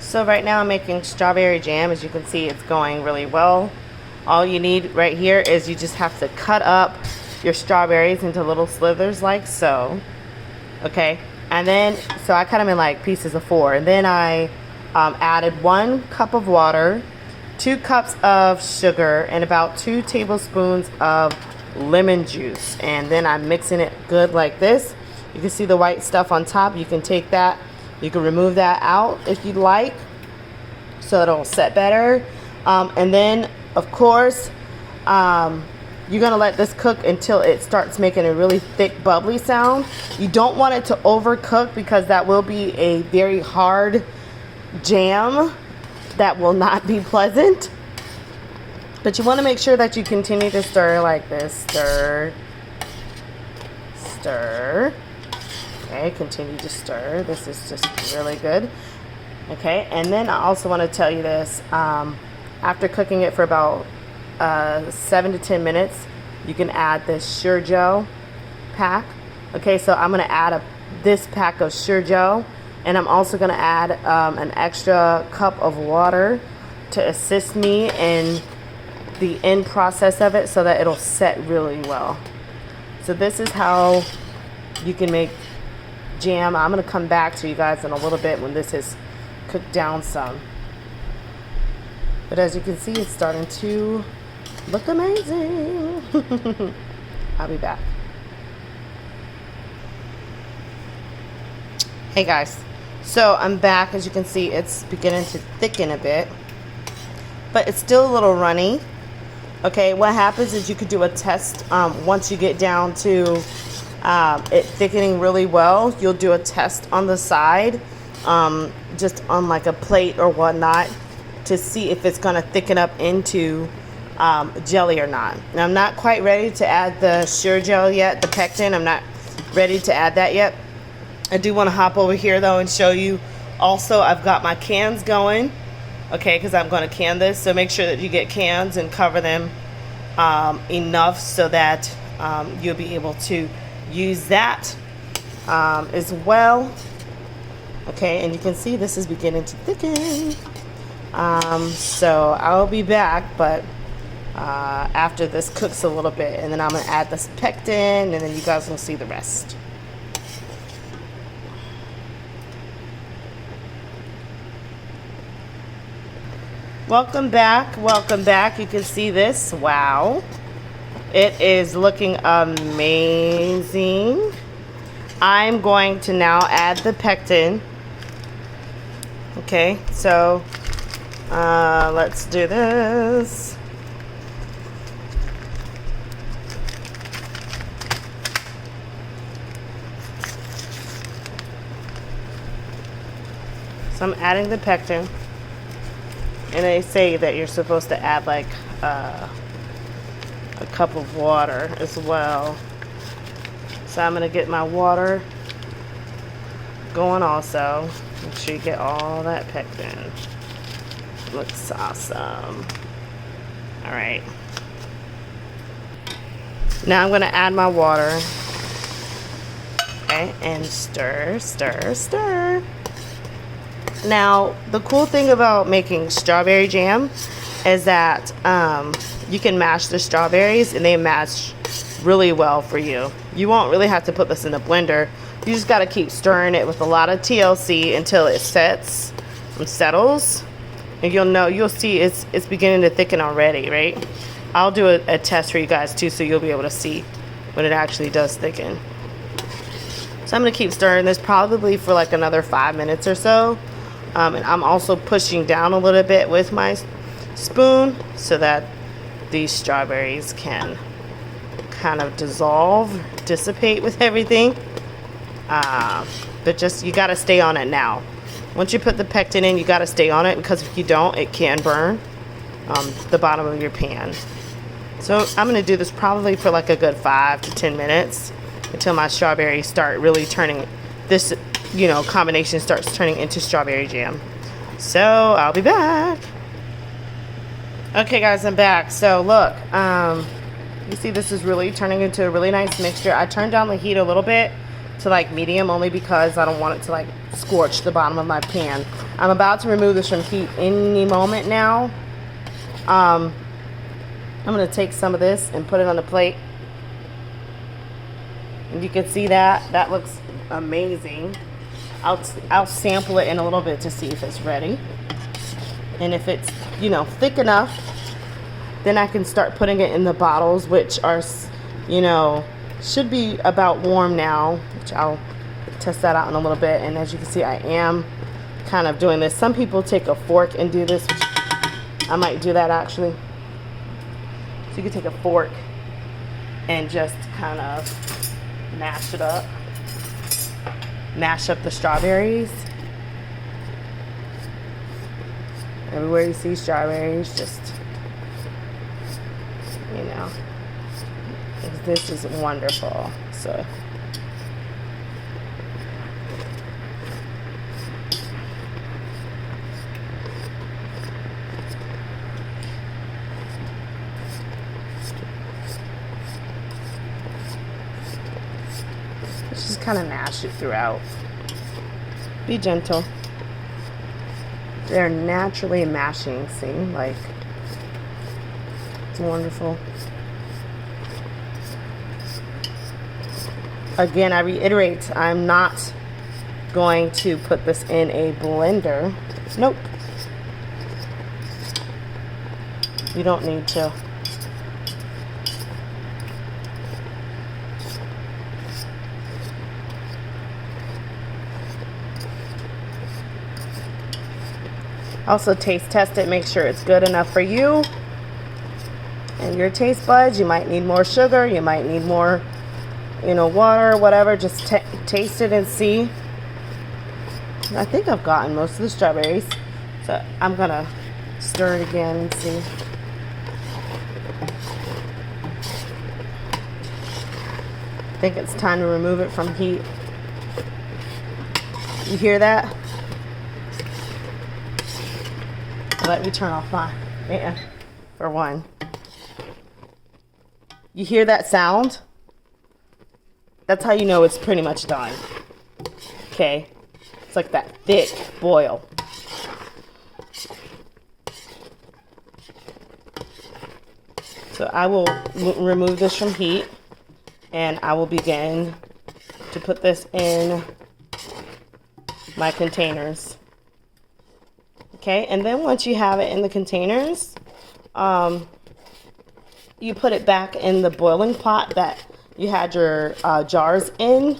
So right now I'm making strawberry jam. As you can see, it's going really well. All you need right here is you just have to cut up your strawberries into little slithers like so. Okay, and then so I cut them in like pieces of 4, and then I added 1 cup of water, 2 cups of sugar, and about 2 tablespoons of lemon juice, and then I'm mixing it good like this. You can see the white stuff on top. You can take that, you can remove that out if you'd like, so it'll set better. And then of course you're gonna let this cook until it starts making a really thick bubbly sound. You don't want it to overcook because that will be a very hard jam that will not be pleasant. But you want to make sure that you continue to stir like this. Stir, stir. Okay, continue to stir. This is just really good. Okay, and then I also want to tell you this. After cooking it for about 7 to 10 minutes, you can add this Sure Gel pack. Okay, so I'm going to add this pack of Sure Gel, and I'm also going to add an extra cup of water to assist me in the end process of it so that it'll set really well. So this is how you can make jam. I'm going to come back to you guys in a little bit when this is cooked down some. But as you can see, it's starting to look amazing. I'll be back. Hey guys, so I'm back. As you can see, it's beginning to thicken a bit, but it's still a little runny. Okay, what happens is you could do a test once you get down to it thickening really well. You'll do a test on the side, just on like a plate or whatnot, to see if it's going to thicken up into jelly or not. Now, I'm not quite ready to add the Sure Gel yet, the pectin. I'm not ready to add that yet. I do want to hop over here though and show you. Also, I've got my cans going. Okay, because I'm going to can this, so make sure that you get cans and cover them enough so that you'll be able to use that as well. Okay, and you can see this is beginning to thicken. So I'll be back, but after this cooks a little bit, and then I'm going to add this pectin, and then you guys will see the rest. Welcome back, welcome back. You can see this. Wow, it is looking amazing. I'm going to now add the pectin. Okay, so let's do this. So I'm adding the pectin. And they say that you're supposed to add like a cup of water as well. So I'm going to get my water going also. Make sure you get all that pectin. Looks awesome. Alright. Now I'm going to add my water. Okay, and stir, stir, stir. Now, the cool thing about making strawberry jam is that you can mash the strawberries and they mash really well for you. You won't really have to put this in the blender. You just got to keep stirring it with a lot of TLC until it sets and settles. And you'll see it's beginning to thicken already, right? I'll do a test for you guys too, so you'll be able to see when it actually does thicken. So I'm going to keep stirring this probably for like another 5 minutes or so. And I'm also pushing down a little bit with my spoon so that these strawberries can kind of dissipate with everything. But just, you got to stay on it now. Once you put the pectin in, you got to stay on it, because if you don't, it can burn the bottom of your pan. So I'm going to do this probably for like a good 5 to 10 minutes until my strawberries start really turning, this combination starts turning into strawberry jam. So I'll be back. Okay guys, I'm back. So look, you see this is really turning into a really nice mixture. I turned down the heat a little bit to like medium, only because I don't want it to like scorch the bottom of my pan. I'm about to remove this from heat any moment now. I'm going to take some of this and put it on the plate. And you can see that looks amazing. I'll sample it in a little bit to see if it's ready. And if it's, you know, thick enough, then I can start putting it in the bottles, which are, you know, should be about warm now, which I'll test that out in a little bit. And as you can see, I am kind of doing this. Some people take a fork and do this, which I might do that actually. So you can take a fork and just kind of mash it up. Mash up the strawberries. Everywhere you see strawberries, just, you know, this is wonderful. So just kind of mash it throughout. Be gentle. They're naturally mashing, see? Like, it's wonderful. Again, I reiterate, I'm not going to put this in a blender. Nope. You don't need to. Also taste test it, make sure it's good enough for you and your taste buds. You might need more sugar, you might need more, you know, water, whatever. Just taste it and see. I think I've gotten most of the strawberries, so I'm gonna stir it again and see. I think it's time to remove it from heat. You hear that? Let me turn off my fan for one. You hear that sound? That's how you know it's pretty much done. Okay, it's like that thick boil. So I will remove this from heat, and I will begin to put this in my containers. Okay, and then once you have it in the containers, you put it back in the boiling pot that you had your jars in.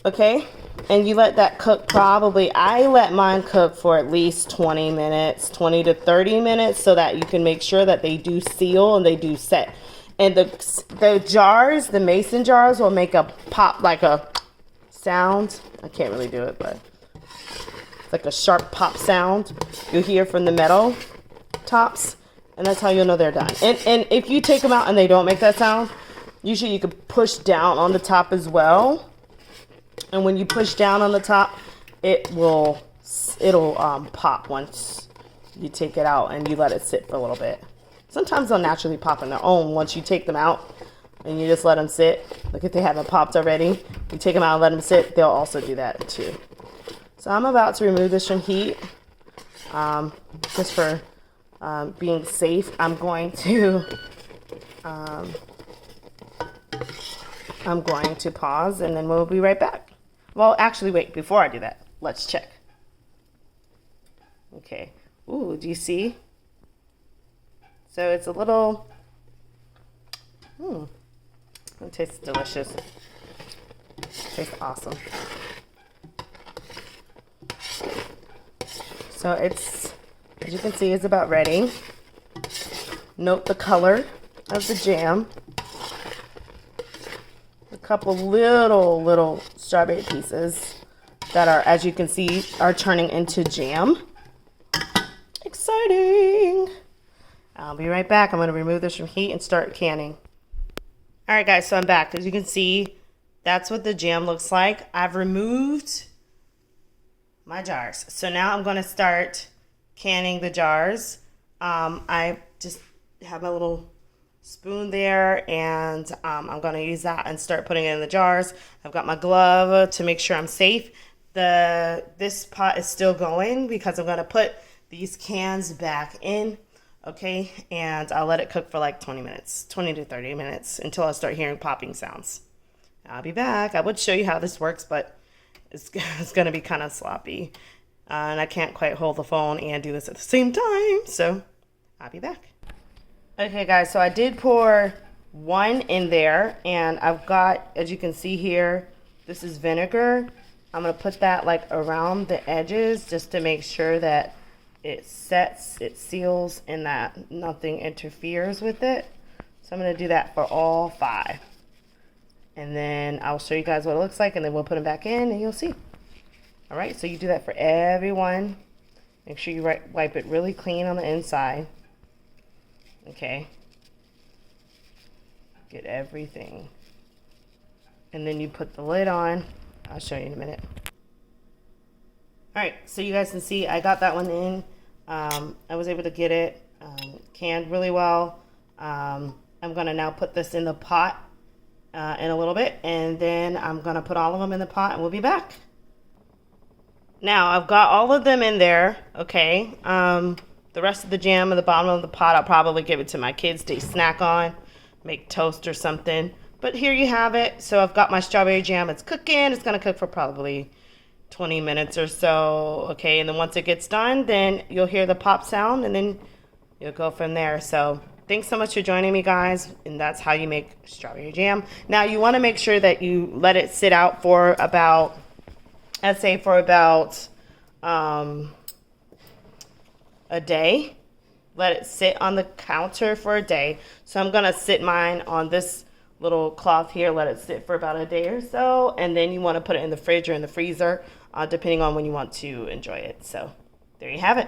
Okay, and you let that cook probably, I let mine cook for at least 20 minutes, 20 to 30 minutes, so that you can make sure that they do seal and they do set. And the jars, the mason jars, will make a pop, like a sound. I can't really do it, but like a sharp pop sound you'll hear from the metal tops, and that's how you'll know they're done. And if you take them out and they don't make that sound, usually you can push down on the top as well, and when you push down on the top, it'll pop once you take it out and you let it sit for a little bit. Sometimes they'll naturally pop on their own once you take them out and you just let them sit. Like if they haven't popped already, you take them out and let them sit, they'll also do that too. So I'm about to remove this from heat, just for being safe. I'm going to pause, and then we'll be right back. Well, actually, wait, before I do that, let's check. Okay. Ooh, do you see? So it's a little, it tastes delicious. It tastes awesome. So it's, as you can see, it's about ready. Note the color of the jam. A couple little strawberry pieces that are, as you can see, are turning into jam. Exciting! I'll be right back. I'm going to remove this from heat and start canning. All right, guys, so I'm back. As you can see, that's what the jam looks like. I've removed my jars. So now I'm going to start canning the jars. I just have my little spoon there, and I'm going to use that and start putting it in the jars. I've got my glove to make sure I'm safe. This pot is still going because I'm going to put these cans back in, okay, and I'll let it cook for like 20 minutes, 20 to 30 minutes until I start hearing popping sounds. I'll be back. I would show you how this works, but it's going to be kind of sloppy, and I can't quite hold the phone and do this at the same time, so I'll be back. Okay guys, so I did pour one in there, and I've got, as you can see here, this is vinegar. I'm going to put that like around the edges just to make sure that it sets, it seals, and that nothing interferes with it. So I'm going to do that for all 5. And then I'll show you guys what it looks like, and then we'll put them back in and you'll see. All right, so you do that for everyone. Make sure you wipe it really clean on the inside. Okay. Get everything. And then you put the lid on. I'll show you in a minute. All right, so you guys can see I got that one in. I was able to get it canned really well. I'm gonna now put this in the pot in a little bit, and then I'm gonna put all of them in the pot and we'll be back. Now I've got all of them in there, okay. The rest of the jam at the bottom of the pot, I'll probably give it to my kids to snack on, make toast or something. But here you have it. So I've got my strawberry jam. It's cooking. It's going to cook for probably 20 minutes or so. Okay, and then once it gets done, then you'll hear the pop sound, and then you'll go from there. So thanks so much for joining me, guys. And that's how you make strawberry jam. Now you want to make sure that you let it sit out for about, I'd say for about a day. Let it sit on the counter for a day. So I'm gonna sit mine on this little cloth here, let it sit for about a day or so, and then you want to put it in the fridge or in the freezer, depending on when you want to enjoy it. So there you have it.